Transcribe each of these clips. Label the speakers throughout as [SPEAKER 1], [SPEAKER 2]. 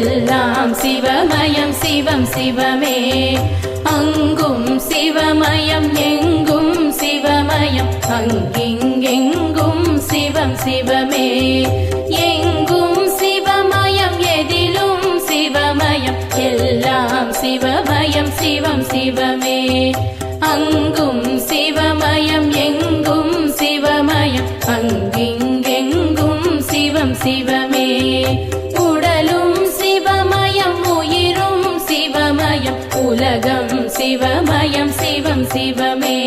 [SPEAKER 1] எல்லாம் சிவமயம் சிவம் சிவமே. அங்கும் சிவமயம் எங்கும் சிவமயம் அங்கிங்கெங்கும் சிவம் சிவமே. எங்கும் சிவமயம் எதிலும் சிவமயம் எல்லாம் சிவமயம் சிவம் சிவமே. அங்கும் சிவமயம் எங்கும் சிவமயம் அங்கிங்கெங்கும் சிவம் சிவமே. உடலும் சிவமயம் உயிரும் சிவமயம் உலகம் சிவமயம் சிவம் சிவமே.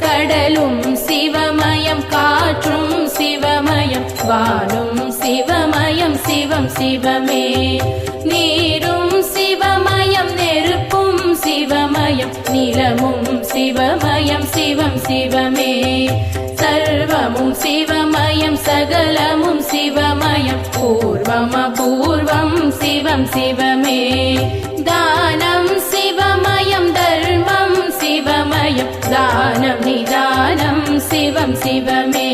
[SPEAKER 1] கடலும் சிவமயம் காற்றும் சிவமயம் வானும் சிவமயம் சிவம் சிவமே. நீரும் சிவமயம் நெருப்பும் சிவமயம் நிலமும் சிவமயம் சிவம் சிவமே. சர்வமும் சிவமயம் சகலமும் சிவமயம் பூர்வம் அபூர்வம் சிவம் சிவமே. தானம் சிவமயம் தர்மம் சிவமயம் தானம் நிதானம் சிவம் சிவமே.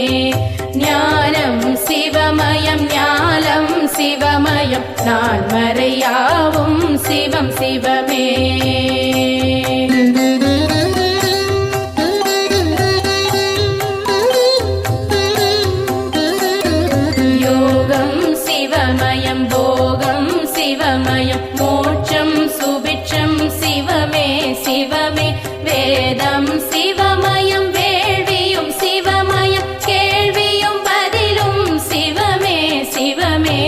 [SPEAKER 1] ஞானம் சிவமயம் ஞானம் சிவமயம் நான்மறையாவும் சிவம் சிவமே. யோகம் சிவமயம் போகம் சிவமயம் மோட்சம் சுபிட்சம் சிவமே சிவமே. வேதம் சிவமயம் வேள்வியும் சிவமயம் கேள்வியும் பதிலும் சிவமே சிவமே.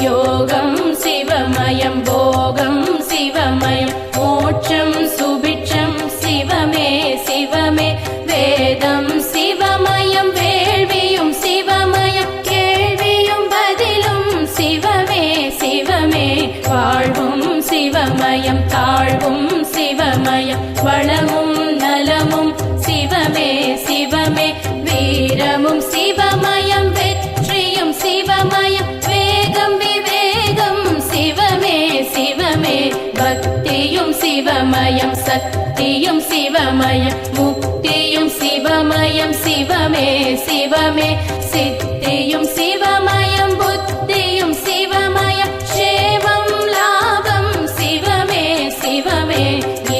[SPEAKER 1] யோகம் சிவமயம் போகம் சிவமயம் மோட்சம் சுபிட்சம் சிவமே சிவமே. வேதம் சிவமயம் வேள்வியும் சிவமயம் கேள்வியும் பதிலும் சிவமே சிவமே. வாழ்வும் சிவமயம் தாழ்வும் சிவமயம் வளமும் நலமும் சிவமே சிவமே. வீரமும் சிவமயம் வெற்றியும் சிவமயம் வேகம் விவேகம் சிவமே சிவமே. பக்தியும் சிவமயம் சக்தியும் சிவமயம் முக்தியும் சிவமயம் சிவமே சிவமே. சித்தியும் சிவமயம் புத்தியும் சிவமயம் சேவம் லாபம் சிவமே சிவமே.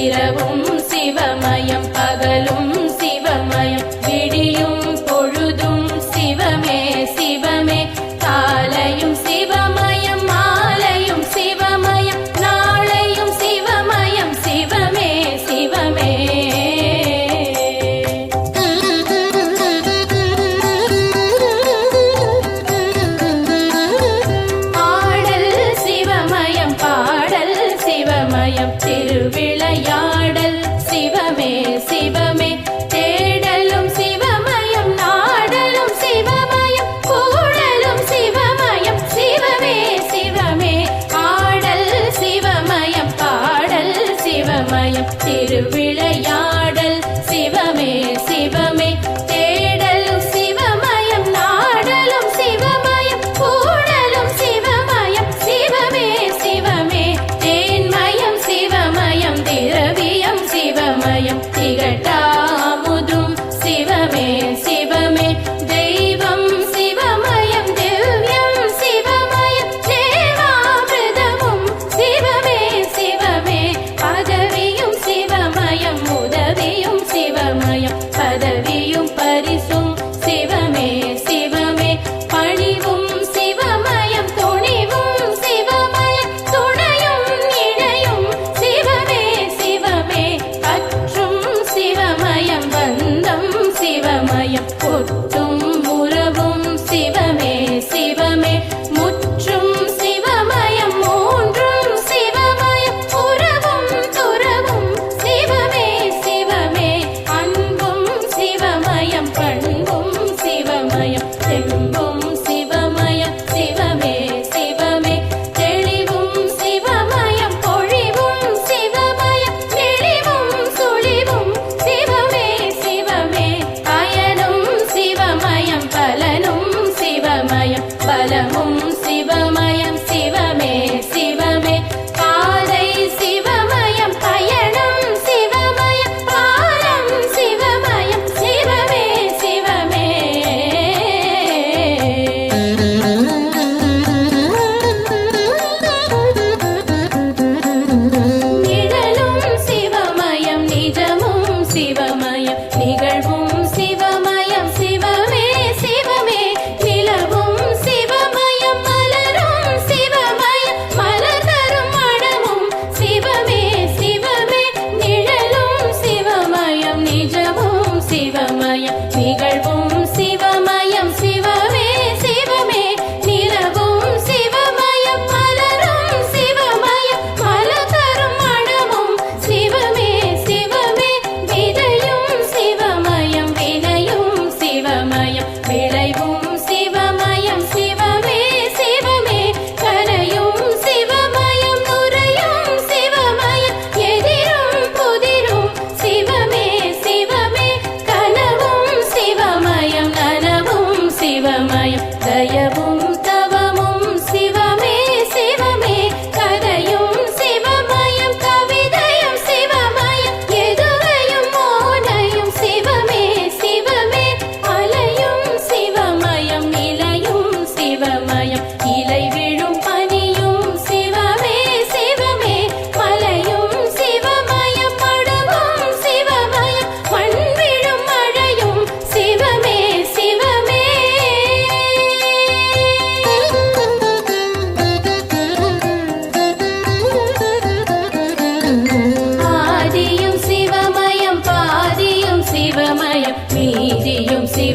[SPEAKER 1] இரவும் சிவமயம் பகலும் சிவமயம் விடியும் பொழுதும் சிவமே சிவமே. காலையும் சிவமயம் மாலையும் சிவமயம் நாளையும் சிவமயம் சிவமே சிவமே. ஆடல் சிவமயம் பாடல் சிவமயம் திருவிளையாடல் சிவமே சிவமே. தேடலும் சிவமயம் நாடலும் சிவமயம் கூடலும் சிவமயம் சிவமே சிவமே. ஆடல் சிவமயம் பாடல் சிவமயம் திருவிளையாடல் சிவமே சிவமே. தேடலும் சிவமயம் நாடலும் சிவமயம் கூடலும் சிவமயம் சிவமே சிவமே. தேன்மயம் சிவமயம் திரவியம் சிவமயம் திகட்டாமுதும் சிவமே சிவமே. தெய்வம் சிவமயம் திவ்யம் சிவமயம் தேவாமிர்தமும் சிவமே சிவமே. பதவியும் சிவமயம்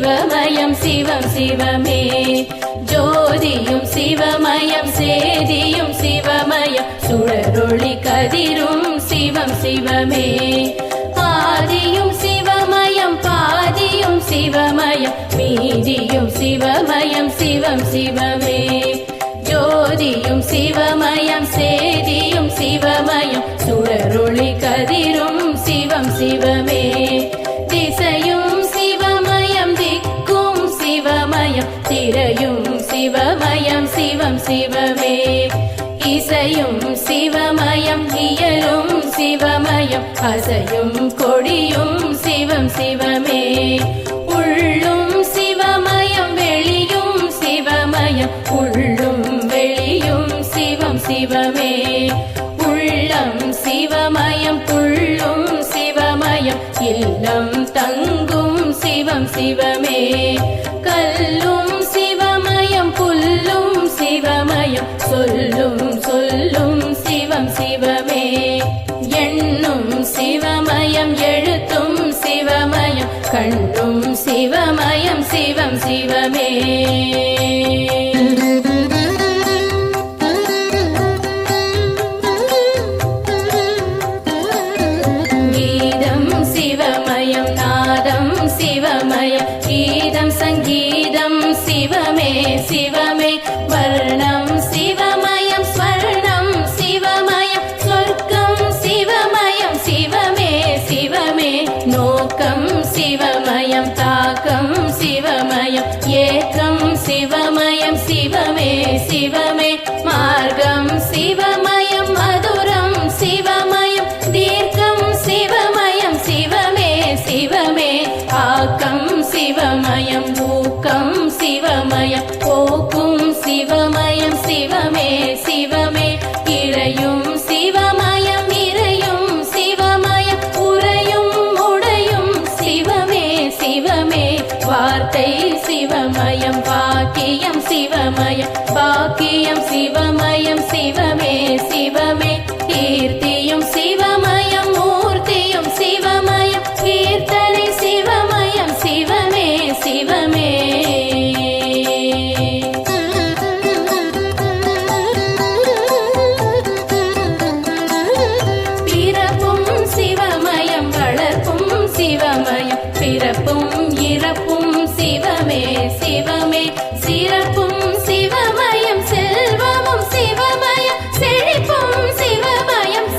[SPEAKER 1] சிவமயம் சிவம் சிவமே ஜோதியும் சிவமயம் சேதியும் சிவமயம் சுடரொளி கதிரும் சிவம் சிவமே ஆதியும் சிவமயம் பாதியும் சிவமயம் மீதியும் சிவமயம் சிவம் சிவமே ஜோதியும் சிவமயம் சேதியும் சிவமயம் சுடரொளி கதிரும் சிவம் சிவமே திசையும் சிவமயம் திக்கும் சிவமயம் திரையும் சிவமயம் சிவம் சிவமே இசையும் சிவமயம் இயலும் சிவமயம் அசையும் கொடியும் சிவம் சிவமே உள்ளும் சிவமயம் வெளியும் சிவமயம் உள்ளும் வெளியும் சிவம் சிவமே உள்ளம் சிவமயம் புள்ளும் சிவமயம் இல்லம் தங்கும் சிவம் சிவமே கல்லும் சிவமயம் புல்லும் சிவமயம் சொல்லும் சொல்லும் சிவம் சிவமே எண்ணும் சிவமயம் எழுத்தும் சிவமயம் கண்ணும் சிவமயம் சிவம் சிவமே கீதம் சிவமயம் நாதம் சிவமயம் கீதம் சங்கீதம் சிவமே சிவமே வர்ணம் சிவமயம் ஸ்வர்ணம் சிவமயம் சொர்க்கம் சிவமயம் சிவமே சிவமே நோக்கம் சிவமயம் தாக்கம் சிவமயம் ஏக்கம் சிவமயம் சிவமே சிவமே மார்க்கம் சிவமயம் மதுரம் சிவமயம் தீர்க்கம் சிவமயம் சிவமே சிவமே ஆக்கம் சிவமயம் ஊக்கம் சிவமயம் போக்கும் சிவமயம் சிவமே சிவமே இறையும் சிவமயம் இறையும் சிவமயம் உறையும் உடையும் சிவமே சிவமே வார்த்தை சிவமயம் பாக்கியம் சிவமயம் பாக்கியம் சிவமயம் சிவமே சிவமே கீர்த்தியும் சிவமயம் மூர்த்தியும் சிவமயம் கீர்த்தனை சிவமயம் சிவமே சிவமே பிறப்பும் சிவமயம் வளர்ப்பும் சிவமயம் பிறப்பும் இறப்பும் சிவமே சிவமே சிறப்பும் சிவமயம் செல்வமும் சிவமயம் செழிப்பும் சிவமயம்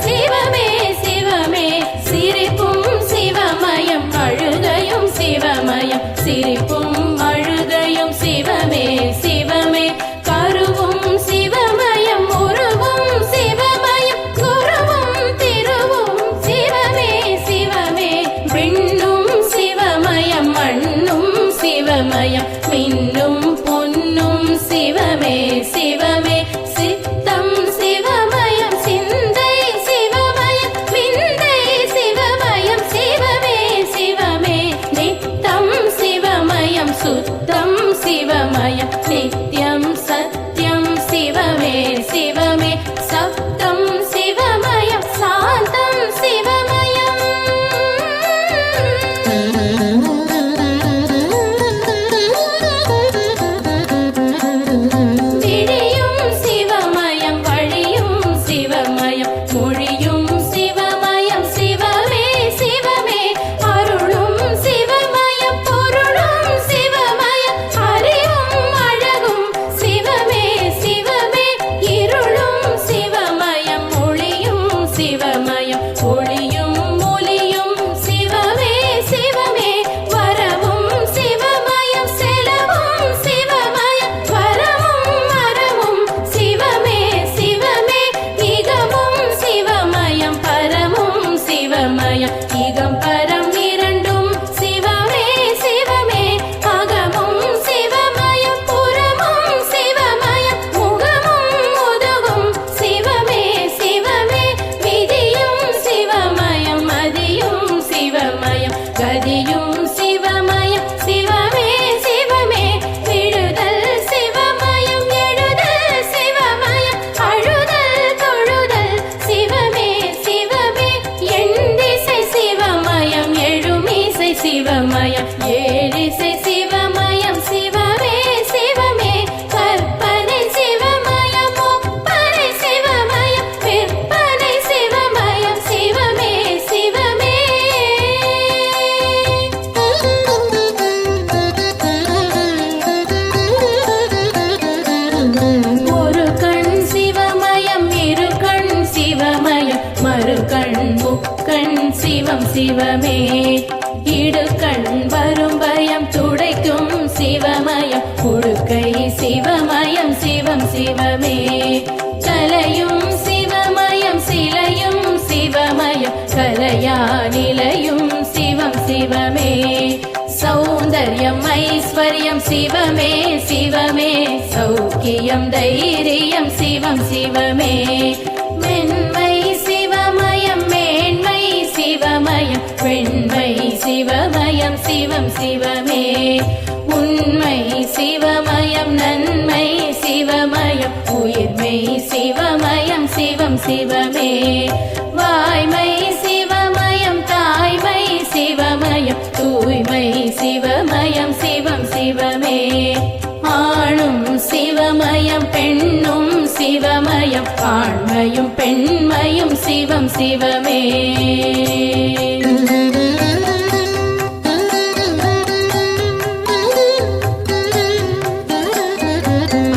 [SPEAKER 1] முக்கண் சிவம் சிவமே இடுக்கண் வரும் பயம் துடைக்கும் சிவமயம் உடுக்கை சிவமயம் சிவம் சிவமே கலையும் சிவமயம் சிலையும் சிவமயம் கலையா நிலையும் சிவம் சிவமே சௌந்தர்யம் ஐஸ்வர்யம் சிவமே சிவமே சௌக்கியம் தைரியம் சிவம் சிவமே மென்மை சிவமயம் மேன்மை சிவமயம் வெண்மை சிவமயம் சிவம் சிவமே உண்மை சிவமயம் நன்மை சிவமயம் உயிர்மை சிவமயம் சிவம் சிவமே வாய்மை சிவமயம் தாய்மை சிவமயம் தூய்மை சிவமயம் சிவம் சிவமே ஆணும் சிவமயம் பெண்ணும் சிவமயம் ஆண்மையும் பெண்மையும் சிவம் சிவமே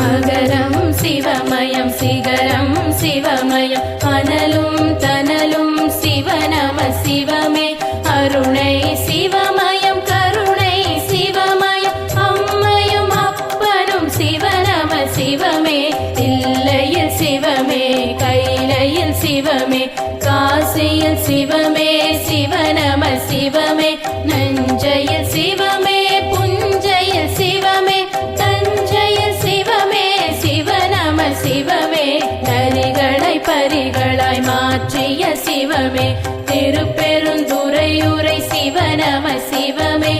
[SPEAKER 1] அகரம் சிவமயம் சிகரம் சிவமயம் அனலும் தனலும் சிவநம சிவமே அருணை சிவமயம் கருணை சிவமயம் அம்மையும் அப்பனும் சிவநம சிவமே தில்லையில் சிவமே கைலையில் சிவமே காசியில் சிவமே சிவநம சிவமே நஞ்சையில் சிவமே புஞ்சையில் சிவமே தஞ்சையில் சிவமே சிவநம சிவமே நரிகளை பரிகளாய் மாற்றிய சிவமே திருப்பெருந்துறையுரை சிவநம சிவமே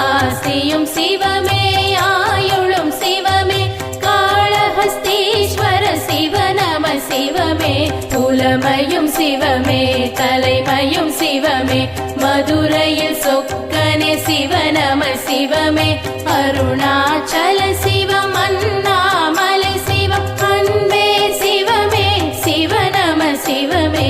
[SPEAKER 1] ஆசியும் சிவமே ஆயுளும் சிவமே காளஹஸ்தீஸ்வர சிவநம சிவமே புலமையும் சிவமே தலைமையும் சிவமே மதுரையில் சொக்கனே சிவநம சிவமே அருணாச்சல சிவம் அண்ணாமலை சிவம் அன்பே சிவமே சிவநம சிவமே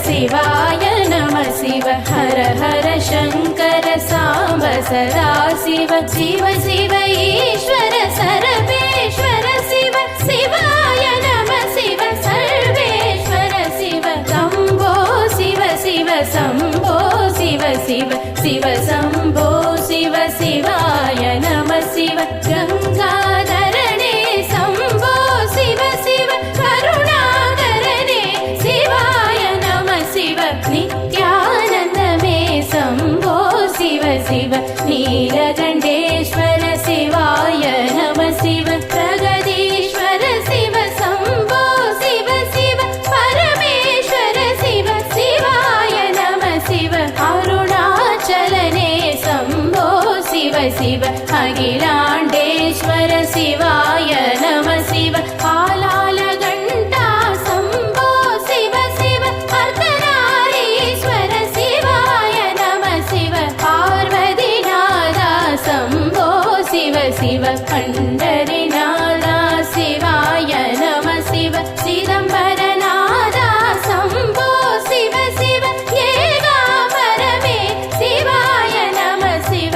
[SPEAKER 1] சிவாய நம சிவ ஹர ஹர சங்கர சாம்ப சதா சிவ சிவ சிவ ஈஸ்வர சரபேஸ்வர சிவ சிவாய நம சிவ சர்வேஸ்வர சிவ சம்போ சிவ சிவ சம்போ சிவ சிவ சிவ சம்போ சிவ சிவாய நம சிவ கங்காதரணே சம்போ சிவ சிவ கருணாகரனே சிவாய நம சிவ நித்யானந்தமே சம்போ சிவ சிவ நீலகண்டேஸ்வர சிவாய நம சிவ பிரகதீஸ்வர சிவ சம்போ சிவ சிவ பரமேஸ்வர சிவ சிவாய நம சிவ அருணாச்சலனே சம்போ சிவ சிவ அகிலாண்டேஸ்வர சிவாய நம சிவ ஆலாலகண்டா சம்போ சிவ சிவ அர்த்தநாரீஸ்வர சிவாய நம சிவ பார்வதிநாதா சம்போ சிவ சிவ பண்டரிநாதா சிவாய நம சிவ சிதம்பரநாதா சம்போ சிவ சிவ ஏகாம்பரமே சிவாய நம சிவ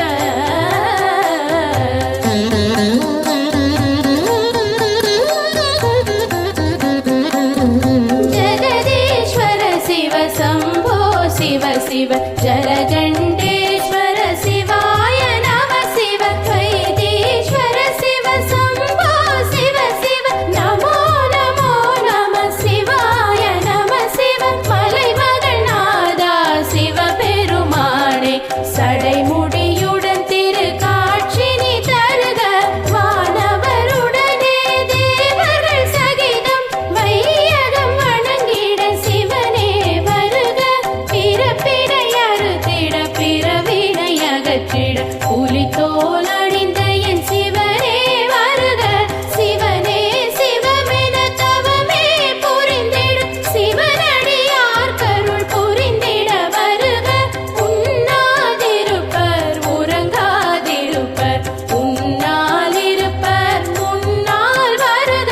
[SPEAKER 1] ஜகதீஸ்வர சிவ சம்போ சிவ சிவ ஜலகண்டேஸ்வர சிவாய நம சிவ வைத்தீஸ்வர சிவ சம்போ சிவ சிவ நமோ நமோ நம சிவாய நம சிவ மலைமகள்நாதா சிவ பெருமானே சடைமுடியுடன் திரு காட்சி நீ தருக வானவருடனே தேவர்கள் சகிதம் வையகம் வணங்கிட சிவனே வருக பிறப்பிடை அறுத்திட பிறவினை அகற்றிட புலித்தோல் அணிந்த என் சிவனே வருக சிவனே சிவமென தவமே புரிந்திடும் சிவனடியார் கருள் புரிந்திட வருக உண்ணாதிருப்பர் உறங்காதிருப்பர் உன்னால் இருப்பர் முன்னால் வருக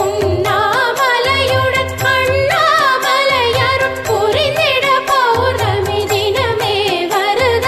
[SPEAKER 1] உண்ணாமலையுடன் அண்ணாமலையருள் புரிந்திட பௌர்ணமி தினமே வருக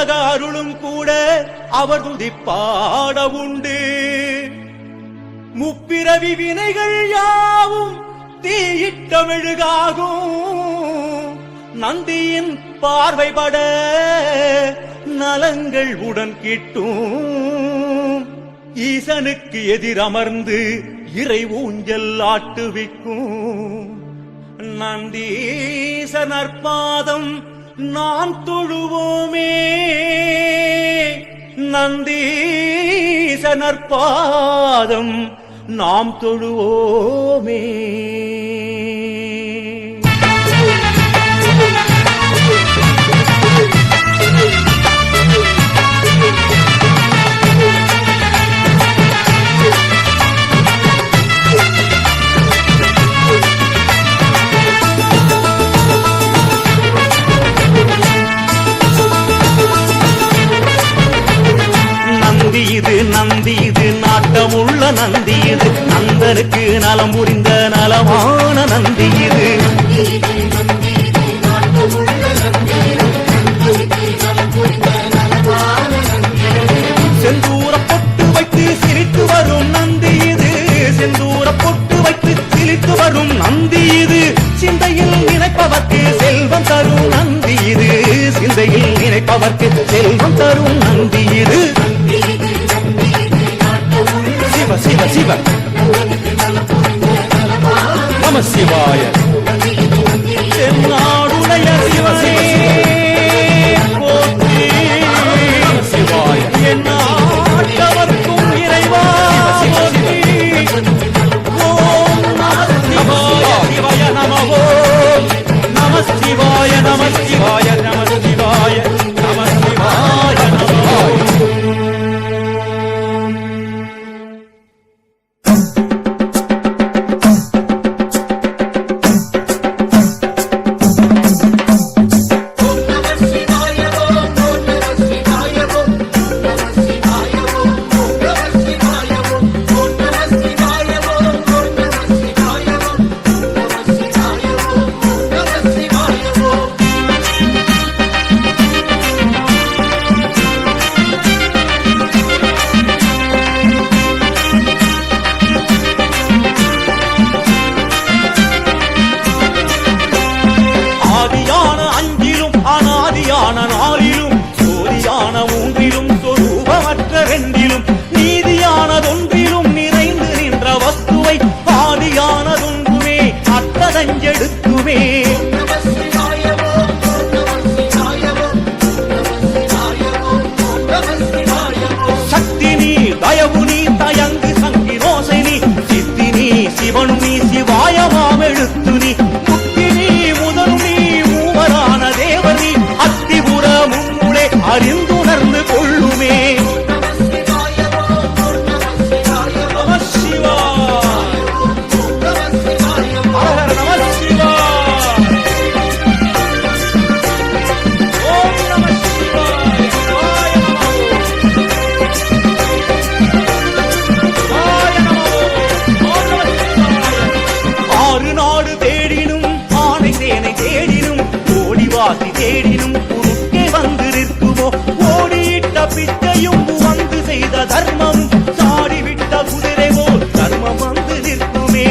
[SPEAKER 2] உலக அருளும் கூட அவர் துதிப்பாட உண்டு. முப்பிரவி வினைகள் யாவும் தீயிட்ட மெழுகாகும். நந்தியின் பார்வைபட நலங்கள் உடன் கிட்டும். ஈசனுக்கு எதிரமர்ந்து இறை ஊஞ்சல் ஆட்டுவிக்கும். நந்தீசனர் பாதம் நாம் தொழுவோமே. நந்தீசனர் பாதம் நாம் தொழுவோமே. நந்தி இது நாட்டமுள்ள நந்தி இது. நந்தனுக்கு நலம் புரிந்த நலமான நந்தி இது. செந்தூர பொட்டு வைத்து சிரித்து வரும் நந்தி இது. செந்தூர பொட்டு வைத்து சிரித்து வரும் நந்தி இது. சிந்தையில் நினைப்பவர்க்கு செல்வம் தரும் நந்தி இது. சிந்தையில் நினைப்பவர்க்கு செல்வம் தரும் நந்தி இது. சிவ சிவ சிவ நம சிவாய. தென்னாடுடைய சிவனே போற்றி. நம சிவாய. எந்நாட்டவர்க்கும் இறைவா போற்றி. ஓம் நம சிவாய சிவாய நம. ஓம் நம சிவாய நம சிவாய நம சிவாய நம சிவாய நம. அறிந்துணர்ந்து கொள்ளுமே. ஆறு நாடு தேடினும் ஆனை சேனை தேடினும் ஓடிவாசி தேடினும் குறுக்கே வந்து நிற்குமோ. ஓடியிட்ட பிச்சையும் வந்து செய்த தர்மம் சாடிவிட்ட குதிரை போல் தர்மம் வந்து நிற்குமே.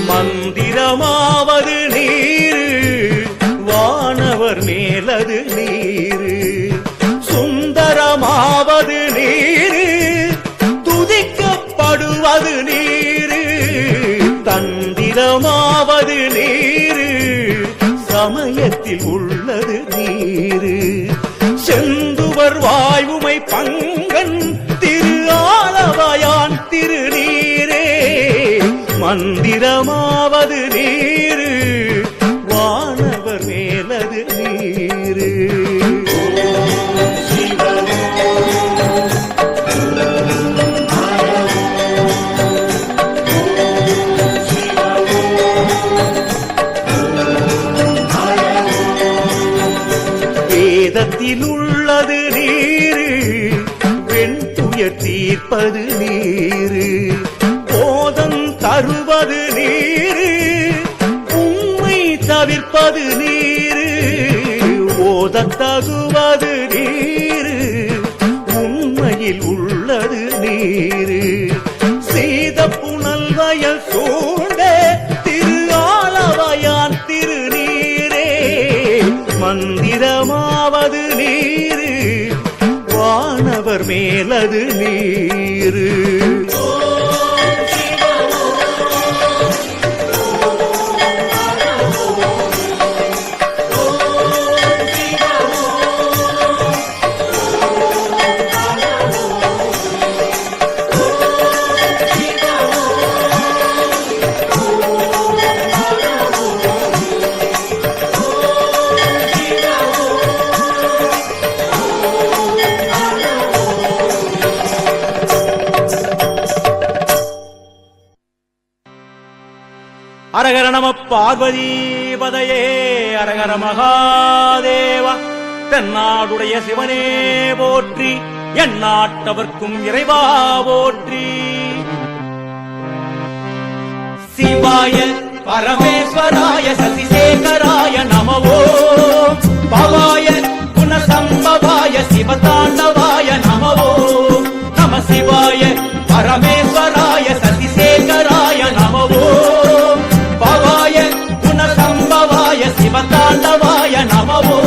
[SPEAKER 2] மந்திரமாவது நீரு வானவர் மேலது நீரு. சுந்தரமாவது நீரு துதிக்கப்படுவது நீரு. தன் மந்திரமாவது நீரு சமயத்தில் உள்ளது நீரு செந்துவர் வாயுமை பங்கன் திரு ஆலவாயான் திருநீரே மந்திரமாவது நீரு வானவர் மேலது நீரு வேதத்தில் உள்ளது நீரு வெண்துயர் தீர்ப்பது நீரு போதம் தருவது நீரு உண்மை தவிர்ப்பது நீரு ஓதத் தகுவது நீரு உண்மையில் உள்ளது நீரு சீத புனல் வயல் சூழ்ந்த திரு ஆலவாயான் திருநீரே மந்திரமாவது நீரு வானவர் மேலது நீரு அரகர நம பார்வதி பதையே அரகர மகாதேவா தென்னாடுடைய சிவனே போற்றி எந்நாட்டவர்க்கும் இறைவா போற்றி சிவாய பரமேஸ்வராய சசிசேகராய நமவோ பவாய குணசம்பவாய சிவதாண்டவாய நமவோ நம சிவாய பரமேஸ்வராய சசிசேகராய நமவோ சிவதாண்டவாய நமவோ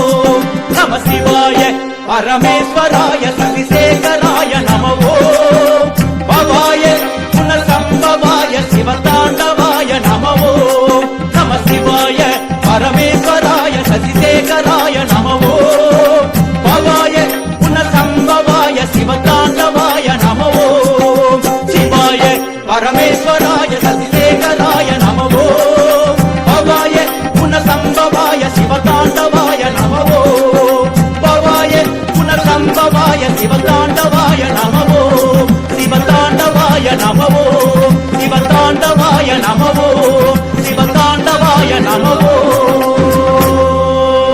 [SPEAKER 2] நம சிவாய பரமேஸ்வராய சசிசேகராய நமவோ பவாய குணசம்பவாய சிவதாண்டவாய நமவோ நம சிவாய பரமேஸ்வராய சசிசேகராய நமவோ பவாய குணசம்பவாய சிவதாண்டவாய நமவோ சிவாய பரமேஸ்வராய சசிசேகராய நமவோ பவாய சம்பவாய சிவதாண்டவாய நமவோ பவாய புனர்சம்பவாய சிவதாண்டவாய நமவோ சிவதாண்டவாய நமவோ சிவதாண்டவாய நமவோ